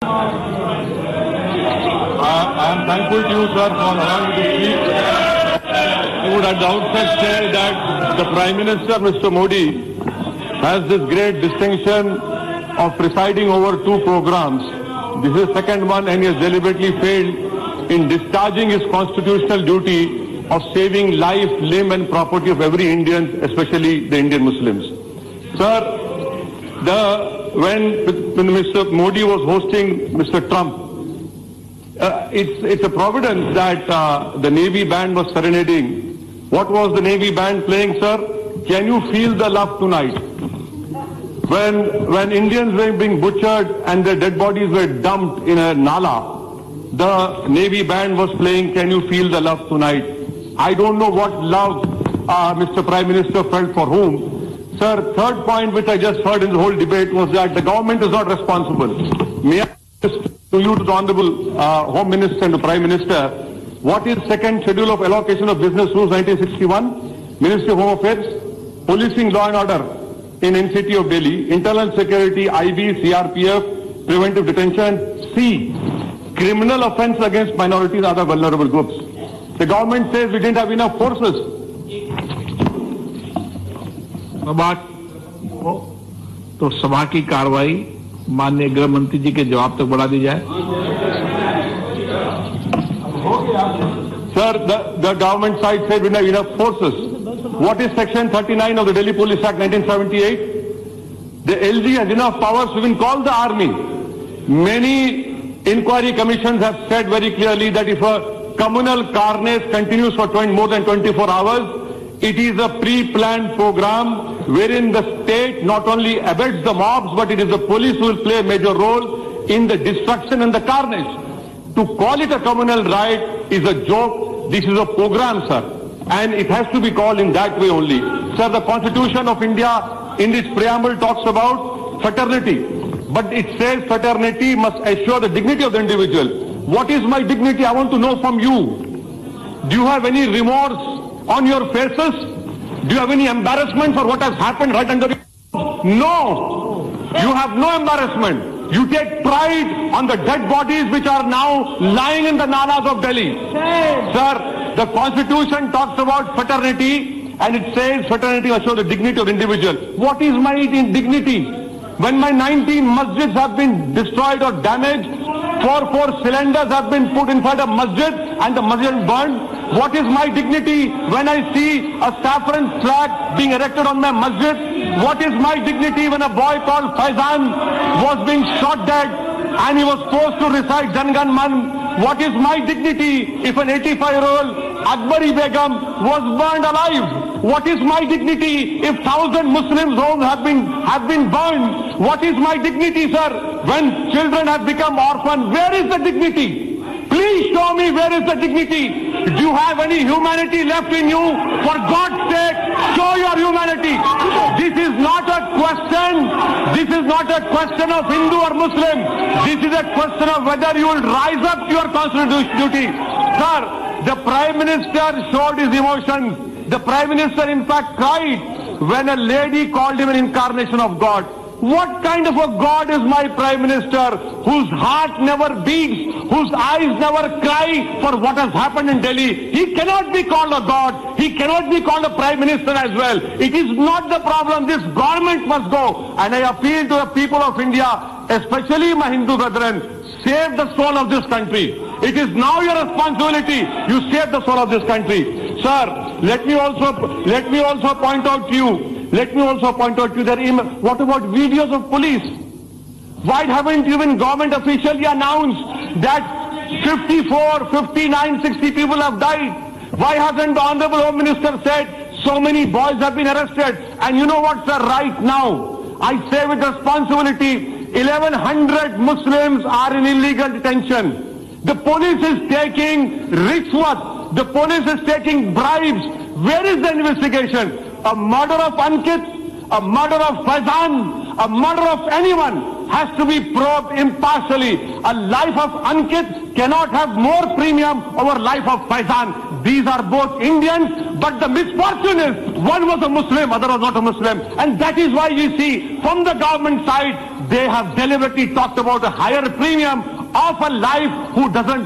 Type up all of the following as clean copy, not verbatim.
I am thankful to you, sir, for allowing me to speak. I would at the outset say that the Prime Minister, Mr. Modi, has this great distinction of presiding over two programs. This is the second one, and he has deliberately failed in discharging his constitutional duty of saving life, limb and property of every Indian, especially the Indian Muslims. Sir, when Mr. Modi was hosting Mr. Trump, it's a providence that the Navy band was serenading. What was the Navy band playing, sir? Can you feel the love tonight? When Indians were being butchered and their dead bodies were dumped in a nala, the Navy band was playing Can You Feel the Love Tonight? I don't know what love Mr. Prime Minister felt for whom. Sir, third point which I just heard in the whole debate was that the government is not responsible. May I ask to you, to the Honorable Home Minister and the Prime Minister, what is second schedule of allocation of business rules 1961? Ministry of Home Affairs, policing law and order in NCT of Delhi, internal security, IB, CRPF, preventive detention, C, criminal offence against minorities and other vulnerable groups. The government says we didn't have enough forces. तो सभा की कार्रवाई माननीय गृह मंत्री जी के जवाब तक बढ़ा दी जाए। Sir, the government side said we don't have enough forces. What is Section 39 of the Delhi Police Act 1978? The LG has enough powers to even call the army. Many inquiry commissions have said very clearly that if a communal carnage continues for more than 24 hours, it is a pre-planned program wherein the state not only abets the mobs, but it is the police who will play a major role in the destruction and the carnage. To call it a communal riot is a joke. This is a program, sir. And it has to be called in that way only. Sir, the Constitution of India in its preamble talks about fraternity. But it says fraternity must assure the dignity of the individual. What is my dignity? I want to know from you. Do you have any remorse on your faces? Do you have any embarrassment for what has happened right under you? No. You have no embarrassment. You take pride on the dead bodies which are now lying in the nalas of Delhi. Sir, the Constitution talks about fraternity and it says fraternity must show the dignity of the individual. What is my dignity? When my 19 masjids have been destroyed or damaged, 4 cylinders have been put inside a masjid and the masjid is burned. What is my dignity when I see a saffron flag being erected on my masjid? What is my dignity when a boy called Faizan was being shot dead and he was forced to recite Jan Gan Man? What is my dignity if an 85-year-old Akbari Begum was burned alive? What is my dignity if 1,000 Muslims' homes have been burned? What is my dignity, sir, when children have become orphans? Where is the dignity? Please show me where is the dignity. Do you have any humanity left in you? For God's sake, show your humanity. This is not a question. This is not a question of Hindu or Muslim. This is a question of whether you will rise up to your constitutional duty. Sir, the Prime Minister showed his emotions. The Prime Minister in fact cried when a lady called him an incarnation of God. What kind of a God is my Prime Minister whose heart never beats, whose eyes never cry for what has happened in Delhi? He cannot be called a God. He cannot be called a Prime Minister as well. It is not the problem. This government must go. And I appeal to the people of India, especially my Hindu brethren, save the soul of this country. It is now your responsibility. You save the soul of this country. Sir, let me also point out to you. Let me also point out to you that what about videos of police? Why haven't even government officially announced that 54, 59, 60 people have died? Why hasn't the Honorable Home Minister said so many boys have been arrested? And you know what, sir, right now, I say with responsibility, 1,100 Muslims are in illegal detention. The police is taking rishwat. The police is taking bribes. Where is the investigation? A murder of Ankit, a murder of Faizan, a murder of anyone has to be probed impartially. A life of Ankit cannot have more premium over life of Faizan. these are both Indians, but the misfortune is one was a Muslim, other was not a Muslim. And that is why you see from the government side, they have deliberately talked about a higher premium of a life who doesn't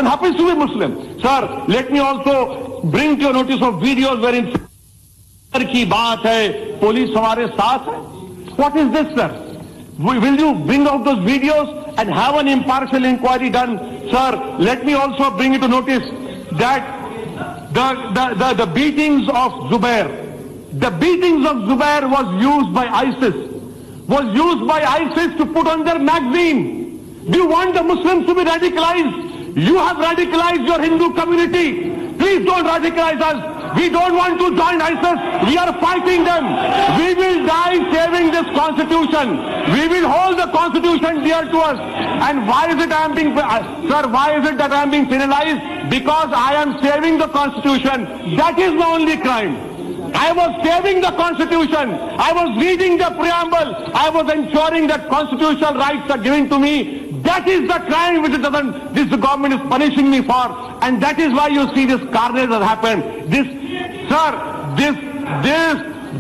happen to be Muslim. Sir, let me also bring to your notice of videos wherein की बात है, police हमारे साथ है. What is this, sir? Will you bring out those videos and have an impartial inquiry done? Sir, let me also bring you to notice that the beatings of Zubair was used by ISIS to put on their magazine. Do you want the Muslims to be radicalized? You have radicalized your Hindu community. Please don't radicalize us. We don't want to join ISIS. We are fighting them. We will die saving this constitution. We will hold the constitution dear to us. And why is it that I am being penalized? Because I am saving the constitution. That is the only crime. I was saving the constitution. I was reading the preamble. I was ensuring that constitutional rights are given to me. That is the crime which this government is punishing me for. And that is why you see this carnage has happened. This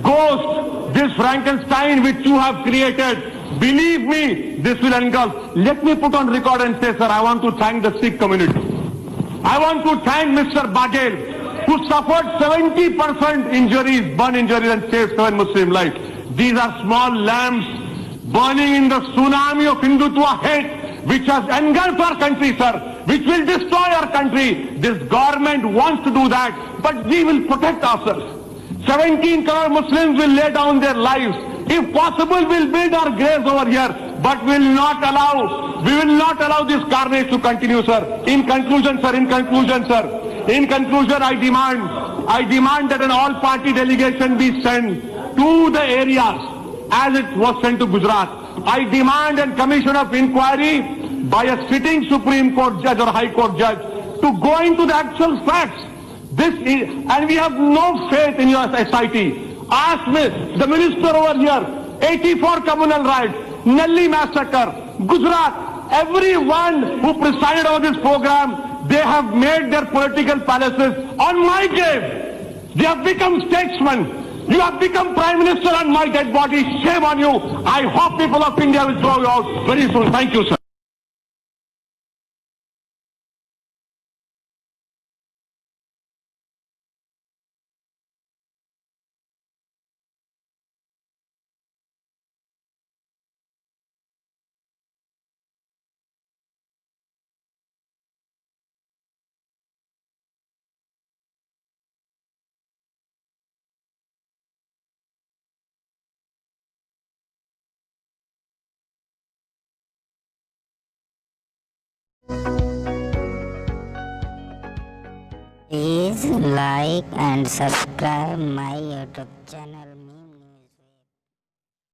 ghost, this Frankenstein which you have created, believe me, this will engulf. Let me put on record and say, sir, I want to thank the Sikh community. I want to thank Mr. Badel, who suffered 70% injuries, burn injuries, and saved 7 Muslim lives. These are small lamps burning in the tsunami of Hindutva hate, which has engulfed our country, sir, which will destroy our country. This government wants to do that, but we will protect ourselves. 17 crore Muslims will lay down their lives. If possible, we'll build our graves over here, but we will not allow this carnage to continue, sir. In conclusion, I demand that an all-party delegation be sent to the areas as it was sent to Gujarat. I demand a commission of inquiry by a sitting Supreme Court judge or High Court judge to go into the actual facts. And we have no faith in your SIT. Ask me, the minister over here, 84 communal riots, Nelli massacre, Gujarat, everyone who presided over this program, they have made their political palaces on my grave. They have become statesmen. You have become Prime Minister on my dead body. Shame on you. I hope people of India will throw you out very soon. Thank you, sir. Please like and subscribe my YouTube channel.